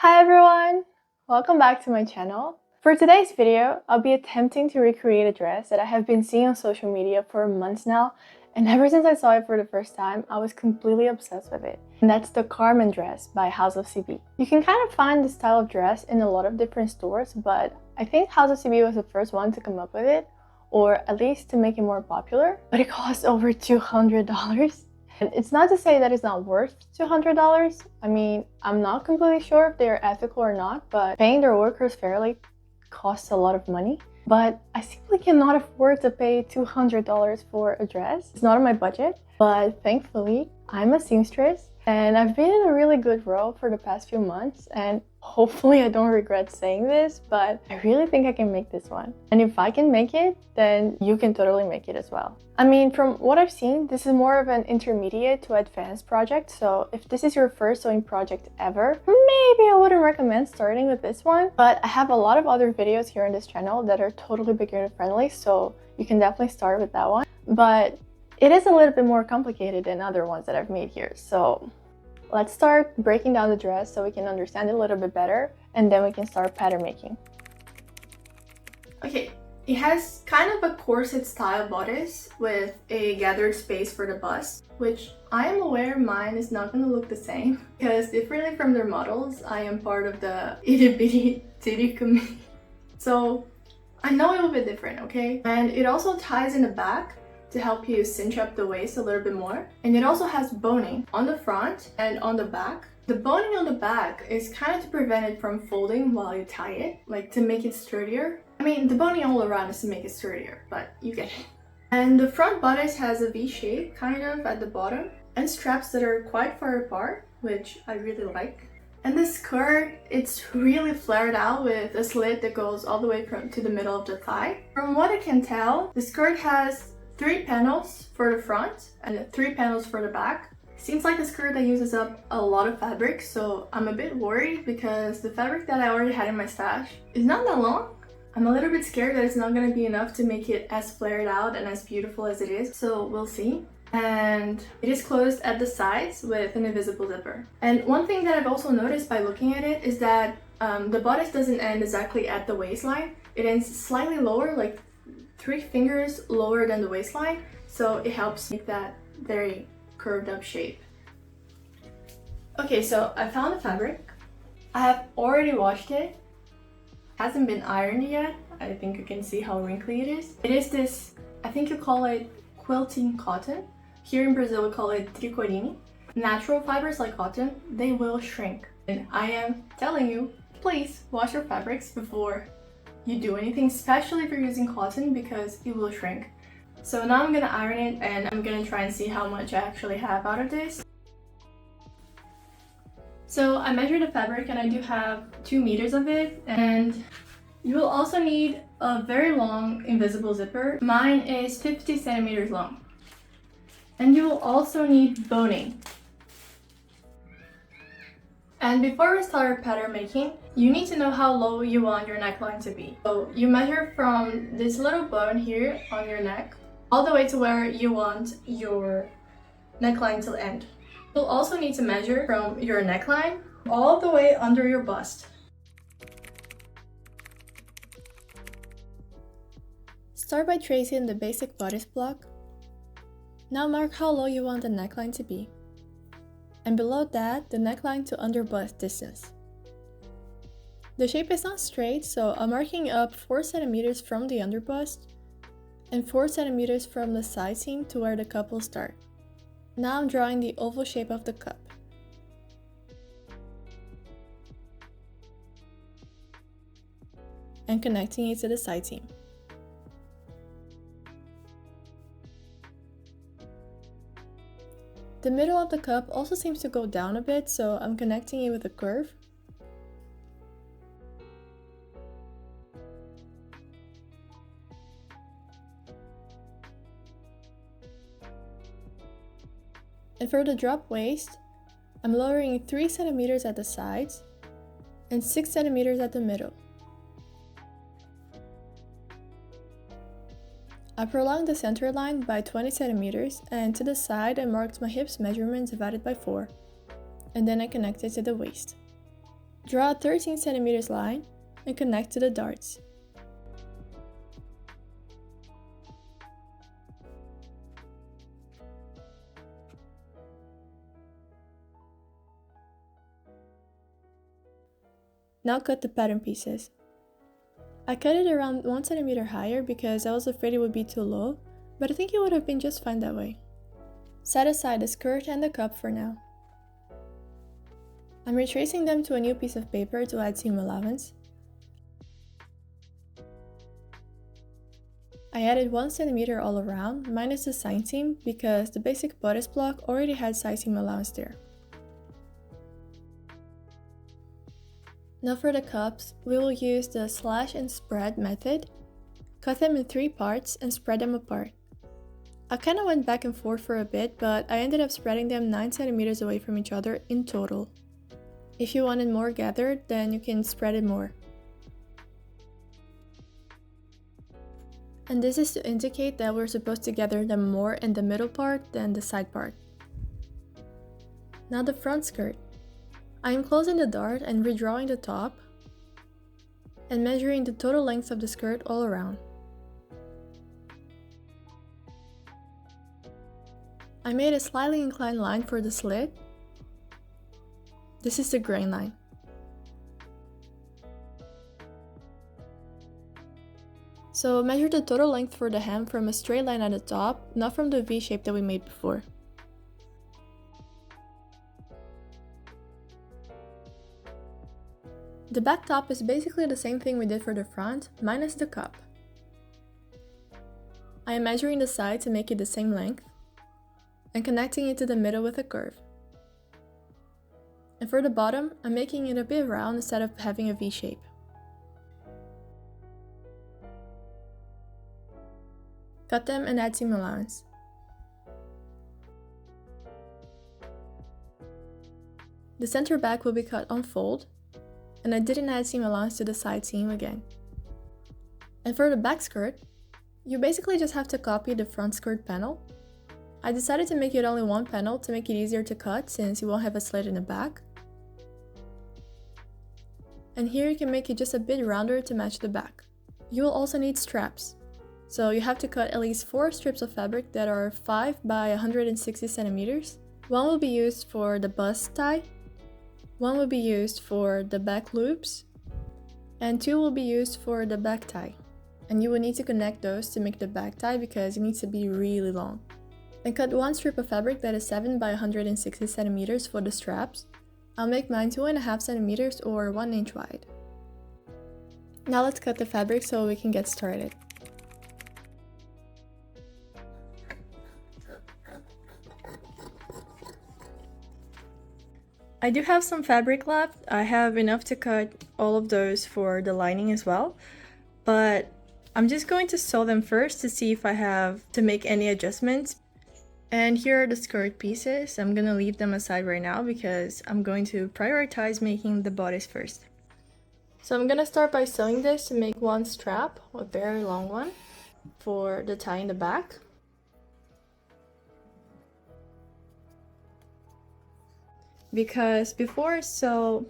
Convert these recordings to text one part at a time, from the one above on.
Hi everyone! Welcome back to my channel. For today's video, I'll be attempting to recreate a dress that I have been seeing on social media for months now, and ever since I saw it for the first time, I was completely obsessed with it. And that's the Carmen dress by House of CB. You can kind of find this style of dress in a lot of different stores, but I think House of CB was the first one to come up with it, or at least to make it more popular, but it costs over $200. And it's not to say that it's not worth $200. I mean, I'm not completely sure if they're ethical or not, but paying their workers fairly costs a lot of money. But I simply cannot afford to pay $200 for a dress. It's not on my budget, but thankfully, I'm a seamstress and I've been in a really good row for the past few months, and hopefully I don't regret saying this, but I really think I can make this one. And if I can make it, then you can totally make it as well. I mean, from what I've seen, this is more of an intermediate to advanced project, so if this is your first sewing project ever, maybe I wouldn't recommend starting with this one. But I have a lot of other videos here on this channel that are totally beginner friendly, so you can definitely start with that one. But it is a little bit more complicated than other ones that I've made here, so let's start breaking down the dress so we can understand it a little bit better, and then we can start pattern making. Okay, it has kind of a corset style bodice with a gathered space for the bust, which I am aware mine is not going to look the same because differently from their models, I am part of the itty bitty titty committee. So I know it will be different, okay? And it also ties in the back to help you cinch up the waist a little bit more. And it also has boning on the front and on the back. The boning on the back is kind of to prevent it from folding while you tie it, like to make it sturdier. I mean, the boning all around is to make it sturdier, but you get it. And the front bodice has a V shape kind of at the bottom and straps that are quite far apart, which I really like. And the skirt, it's really flared out with a slit that goes all the way to the middle of the thigh. From what I can tell, the skirt has 3 panels for the front and 3 panels for the back. Seems like a skirt that uses up a lot of fabric, so I'm a bit worried because the fabric that I already had in my stash is not that long. I'm a little bit scared that it's not going to be enough to make it as flared out and as beautiful as it is, so we'll see. And it is closed at the sides with an invisible zipper. And one thing that I've also noticed by looking at it is that the bodice doesn't end exactly at the waistline. It ends slightly lower, like 3 fingers lower than the waistline, so it helps make that very curved up shape. Okay, so I found the fabric. I have already washed it. Hasn't been ironed yet. I think you can see how wrinkly it is. It is this, I think you call it quilting cotton. Here in Brazil we call it tricoline. Natural fibers like cotton, they will shrink. And I am telling you, please wash your fabrics before you do anything, especially if you're using cotton, because it will shrink. So now I'm gonna iron it and I'm gonna try and see how much I actually have out of this. So I measured the fabric and I do have 2 meters of it, and you will also need a very long invisible zipper. Mine is 50 centimeters long. And you will also need boning. And before we start pattern making, you need to know how low you want your neckline to be. So you measure from this little bone here on your neck all the way to where you want your neckline to end. You'll also need to measure from your neckline all the way under your bust. Start by tracing the basic bodice block. Now mark how low you want the neckline to be. And below that, the neckline to under bust distance. The shape is not straight, so I'm marking up 4 centimeters from the under bust and 4 centimeters from the side seam to where the cup will start. Now I'm drawing the oval shape of the cup. And connecting it to the side seam. The middle of the cup also seems to go down a bit, so I'm connecting it with a curve. And for the drop waist, I'm lowering 3 centimeters at the sides and 6 centimeters at the middle. I prolonged the center line by 20 centimeters, and to the side I marked my hips measurement divided by 4, and then I connected to the waist. Draw a 13 cm line and connect to the darts. Now cut the pattern pieces. I cut it around 1 cm higher because I was afraid it would be too low, but I think it would have been just fine that way. Set aside the skirt and the cup for now. I'm retracing them to a new piece of paper to add seam allowance. I added 1 cm all around, minus the side seam, because the basic bodice block already had side seam allowance there. Now for the cups, we will use the slash and spread method. Cut them in 3 parts and spread them apart. I kinda went back and forth for a bit, but I ended up spreading them 9 cm away from each other in total. If you wanted more gathered, then you can spread it more. And this is to indicate that we're supposed to gather them more in the middle part than the side part. Now the front skirt. I am closing the dart and redrawing the top and measuring the total length of the skirt all around. I made a slightly inclined line for the slit. This is the grain line. So measure the total length for the hem from a straight line at the top, not from the V shape that we made before. The back top is basically the same thing we did for the front, minus the cup. I am measuring the side to make it the same length and connecting it to the middle with a curve. And for the bottom, I'm making it a bit round instead of having a V shape. Cut them and add seam allowance. The center back will be cut on fold, and I didn't add seam allowance to the side seam again. And for the back skirt, you basically just have to copy the front skirt panel. I decided to make it only one panel to make it easier to cut since you won't have a slit in the back. And here you can make it just a bit rounder to match the back. You will also need straps. So you have to cut at least 4 strips of fabric that are 5 by 160 centimeters. One will be used for the bust tie, one will be used for the back loops, and 2 will be used for the back tie. And you will need to connect those to make the back tie because it needs to be really long. And cut 1 strip of fabric that is 7 by 160 centimeters for the straps. I'll make mine 2.5 centimeters or 1 inch wide. Now let's cut the fabric so we can get started. I do have some fabric left. I have enough to cut all of those for the lining as well, but I'm just going to sew them first to see if I have to make any adjustments. And here are the skirt pieces. I'm gonna leave them aside right now because I'm going to prioritize making the bodice first. So I'm gonna start by sewing this to make one strap, a very long one, for the tie in the back. Because before I sew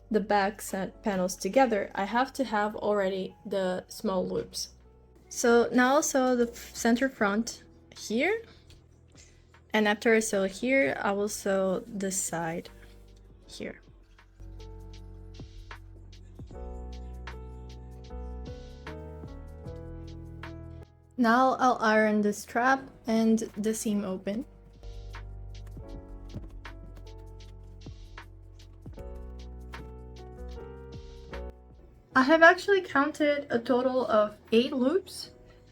the back panels together, I have to have already the small loops. So now I'll sew the center front here. And after I sew here, I will sew this side here. Now I'll iron the strap and the seam open. I have actually counted a total of 8 loops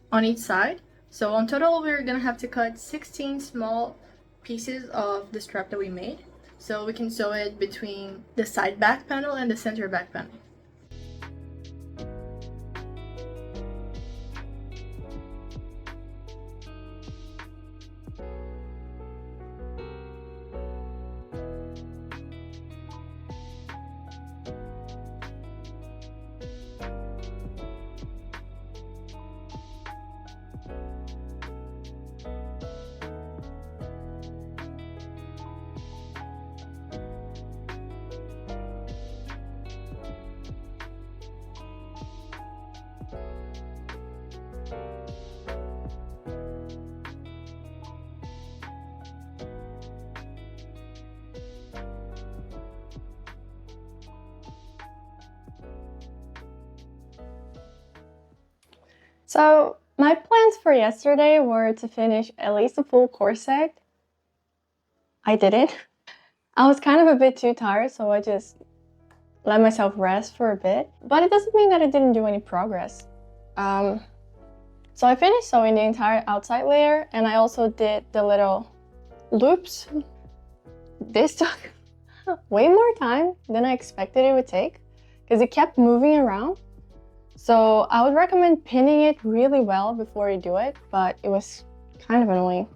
on each side. So on total, we're gonna have to cut 16 small pieces of the strap that we made. So we can sew it between the side back panel and the center back panel. So my plans for yesterday were to finish at least a full corset. I didn't. I was kind of a bit too tired, so I just let myself rest for a bit. But it doesn't mean that I didn't do any progress. So I finished sewing the entire outside layer, and I also did the little loops. This took way more time than I expected it would take because it kept moving around. So I would recommend pinning it really well before you do it, but it was kind of annoying.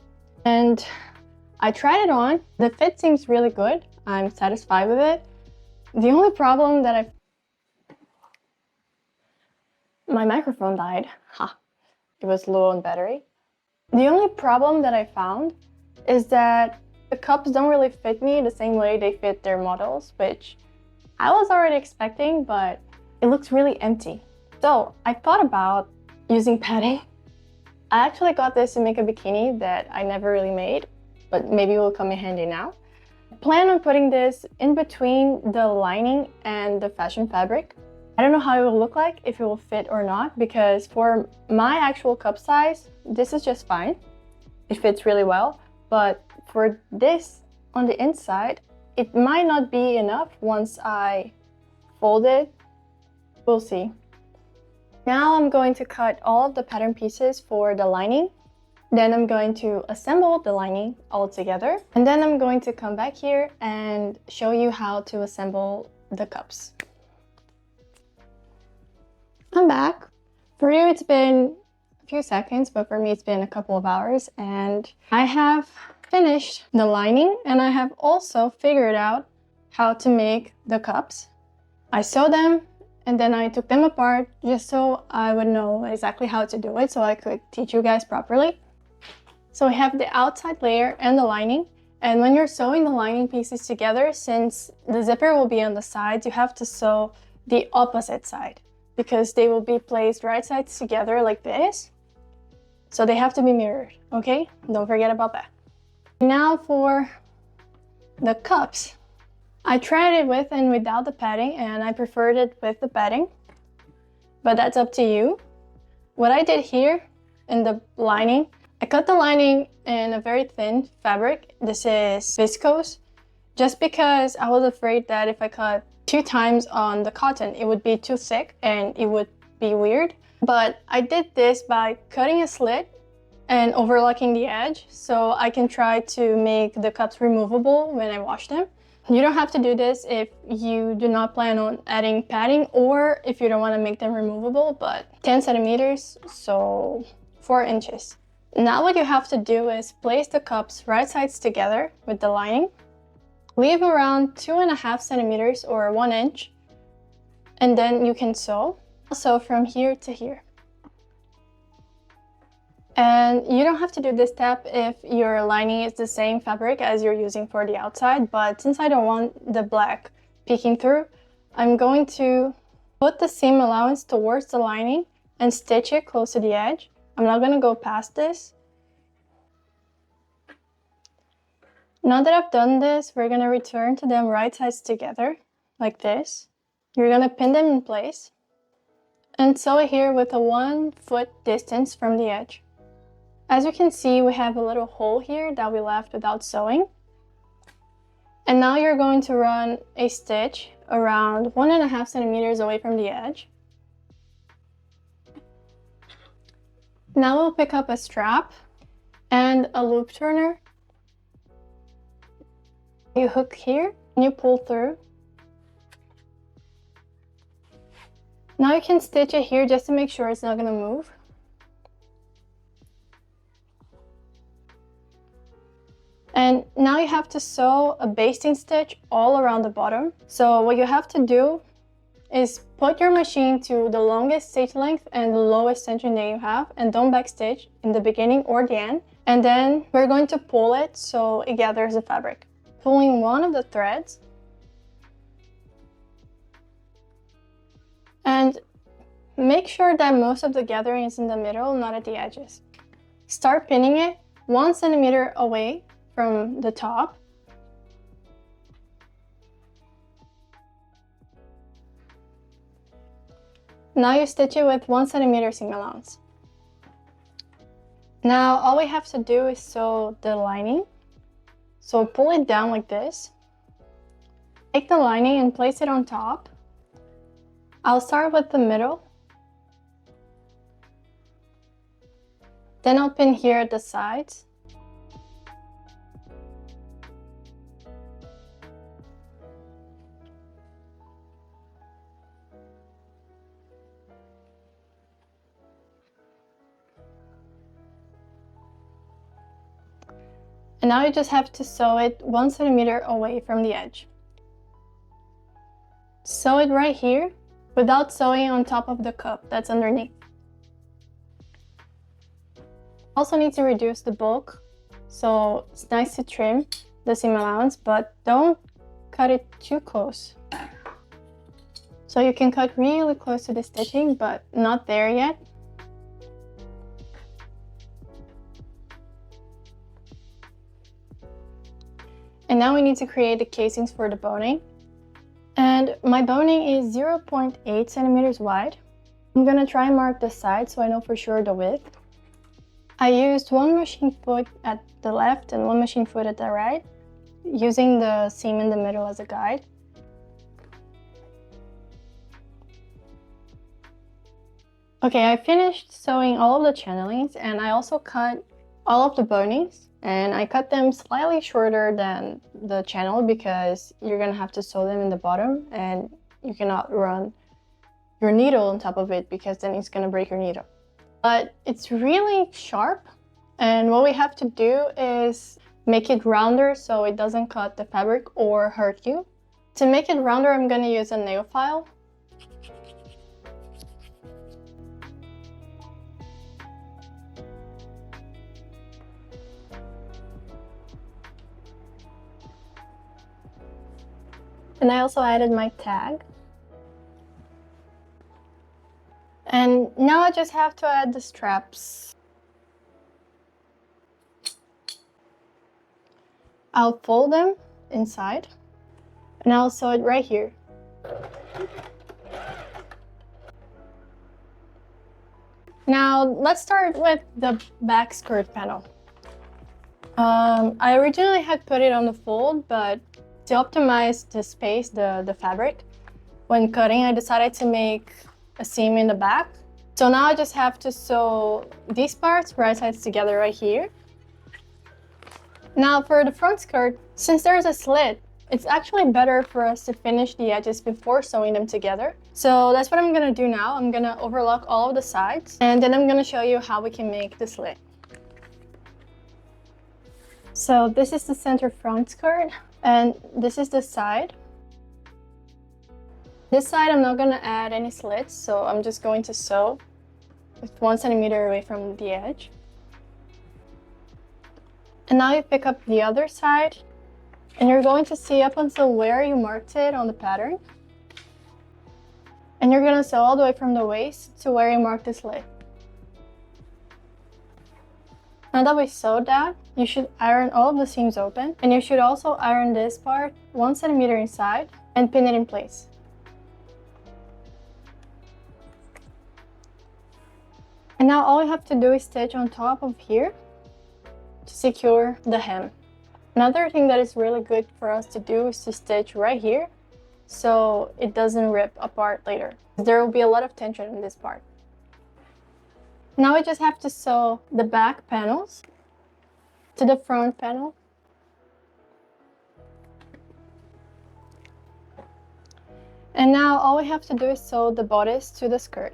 And I tried it on. The fit seems really good. I'm satisfied with it. The only problem that my microphone died. Ha! It was low on battery. The only problem that I found is that the cups don't really fit me the same way they fit their models, which I was already expecting, but it looks really empty. So I thought about using padding. I actually got this to make a bikini that I never really made, but maybe it will come in handy now. I plan on putting this in between the lining and the fashion fabric. I don't know how it will look like, if it will fit or not, because for my actual cup size, this is just fine. It fits really well, but for this on the inside, it might not be enough once I fold it. We'll see. Now I'm going to cut all of the pattern pieces for the lining. Then I'm going to assemble the lining all together. And then I'm going to come back here and show you how to assemble the cups. I'm back. For you, it's been a few seconds, but for me, it's been a couple of hours. And I have finished the lining, and I have also figured out how to make the cups. I sewed them, and then I took them apart just so I would know exactly how to do it, so I could teach you guys properly. So we have the outside layer and the lining. And when you're sewing the lining pieces together, since the zipper will be on the sides, you have to sew the opposite side, because they will be placed right sides together like this. So they have to be mirrored, okay? Don't forget about that. Now for the cups. I tried it with and without the padding, and I preferred it with the padding, but that's up to you. What I did here in the lining, I cut the lining in a very thin fabric. This is viscose, just because I was afraid that if I cut 2 times on the cotton, it would be too thick and it would be weird. But I did this by cutting a slit and overlocking the edge so I can try to make the cups removable when I wash them. You don't have to do this if you do not plan on adding padding or if you don't want to make them removable, but 10 centimeters, so 4 inches. Now what you have to do is place the cups right sides together with the lining. Leave around 2.5 centimeters or 1 inch, and then you can sew. Sew from here to here. And you don't have to do this step if your lining is the same fabric as you're using for the outside, but since I don't want the black peeking through, I'm going to put the seam allowance towards the lining and stitch it close to the edge. I'm not going to go past this. Now that I've done this, we're going to return to them right sides together, like this. You're going to pin them in place and sew it here with a 1 foot distance from the edge. As you can see, we have a little hole here that we left without sewing. And now you're going to run a stitch around 1.5 centimeters away from the edge. Now we'll pick up a strap and a loop turner. You hook here and you pull through. Now you can stitch it here just to make sure it's not going to move. And now you have to sew a basting stitch all around the bottom. So what you have to do is put your machine to the longest stitch length and the lowest tension that you have, and don't backstitch in the beginning or the end. And then we're going to pull it so it gathers the fabric. Pulling one of the threads. And make sure that most of the gathering is in the middle, not at the edges. Start pinning it 1 centimeter away from the top. Now you stitch it with 1 centimeter seam allowance. Now all we have to do is sew the lining. So pull it down like this. Take the lining and place it on top. I'll start with the middle. Then I'll pin here at the sides. And now you just have to sew it 1 centimeter away from the edge. Sew it right here without sewing on top of the cup that's underneath. Also need to reduce the bulk, so it's nice to trim the seam allowance, but don't cut it too close. So you can cut really close to the stitching, but not there yet. And now we need to create the casings for the boning. And my boning is 0.8 centimeters wide. I'm gonna try and mark the side so I know for sure the width. I used 1 machine foot at the left and 1 machine foot at the right, using the seam in the middle as a guide. Okay, I finished sewing all of the channelings and I also cut all of the bonings, and I cut them slightly shorter than the channel because you're gonna have to sew them in the bottom and you cannot run your needle on top of it because then it's gonna break your needle. But it's really sharp, and what we have to do is make it rounder so it doesn't cut the fabric or hurt you. To make it rounder, I'm gonna use a nail file. And I also added my tag. And now I just have to add the straps. I'll fold them inside and I'll sew it right here. Now let's start with the back skirt panel. I originally had put it on the fold, but to optimize the space, the fabric, when cutting, I decided to make a seam in the back. So now I just have to sew these parts right sides together right here. Now for the front skirt, since there's a slit, it's actually better for us to finish the edges before sewing them together. So that's what I'm gonna do now. I'm gonna overlock all of the sides and then I'm gonna show you how we can make the slit. So this is the center front skirt and this is the side. This side I'm not gonna add any slits, so I'm just going to sew with 1 centimeter away from the edge. And now you pick up the other side and you're going to see up until where you marked it on the pattern. And you're gonna sew all the way from the waist to where you marked the slit. Now that we sewed that, you should iron all of the seams open, and you should also iron this part 1 centimeter inside and pin it in place. And now all you have to do is stitch on top of here to secure the hem. Another thing that is really good for us to do is to stitch right here so it doesn't rip apart later. There will be a lot of tension in this part. Now we just have to sew the back panels to the front panel. And now all we have to do is sew the bodice to the skirt.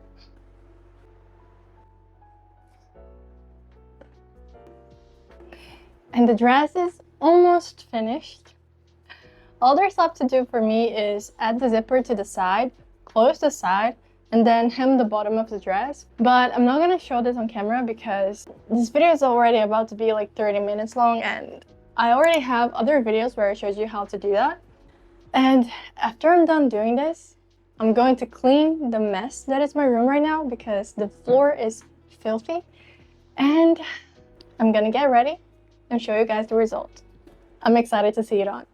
And the dress is almost finished. All there's left to do for me is add the zipper to the side, close the side, and then hem the bottom of the dress. But I'm not gonna show this on camera because this video is already about to be like 30 minutes long and I already have other videos where I showed you how to do that. And after I'm done doing this, I'm going to clean the mess that is my room right now because the floor is filthy. And I'm gonna get ready and show you guys the result. I'm excited to see it on.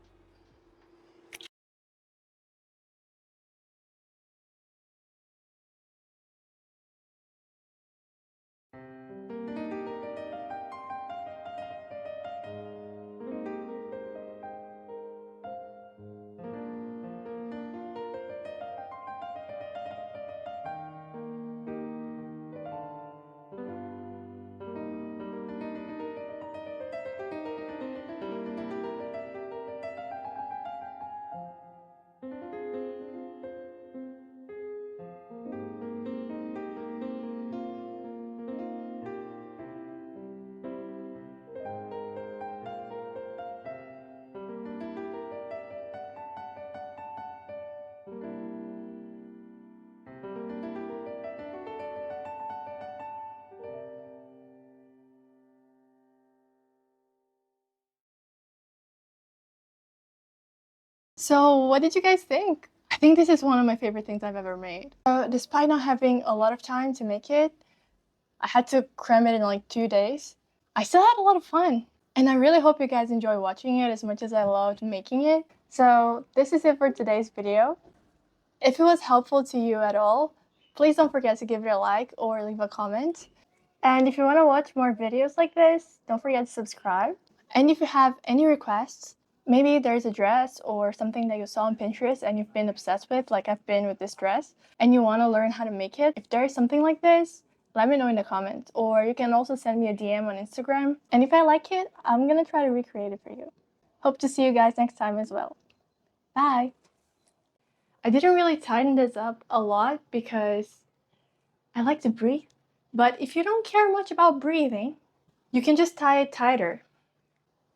So what did you guys think? I think this is one of my favorite things I've ever made. Despite not having a lot of time to make it, I had to cram it in like 2 days. I still had a lot of fun. And I really hope you guys enjoy watching it as much as I loved making it. So this is it for today's video. If it was helpful to you at all, please don't forget to give it a like or leave a comment. And if you want to watch more videos like this, don't forget to subscribe. And if you have any requests, maybe there's a dress or something that you saw on Pinterest and you've been obsessed with, like I've been with this dress, and you want to learn how to make it, if there is something like this, let me know in the comments. Or you can also send me a DM on Instagram. And if I like it, I'm going to try to recreate it for you. Hope to see you guys next time as well. Bye! I didn't really tighten this up a lot because I like to breathe. But if you don't care much about breathing, you can just tie it tighter.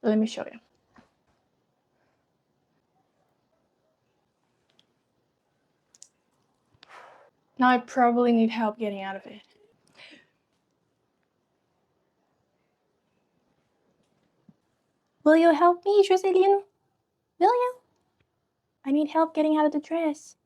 Let me show you. Now I probably need help getting out of it. Will you help me, Jocelyn? Will you? I need help getting out of the dress.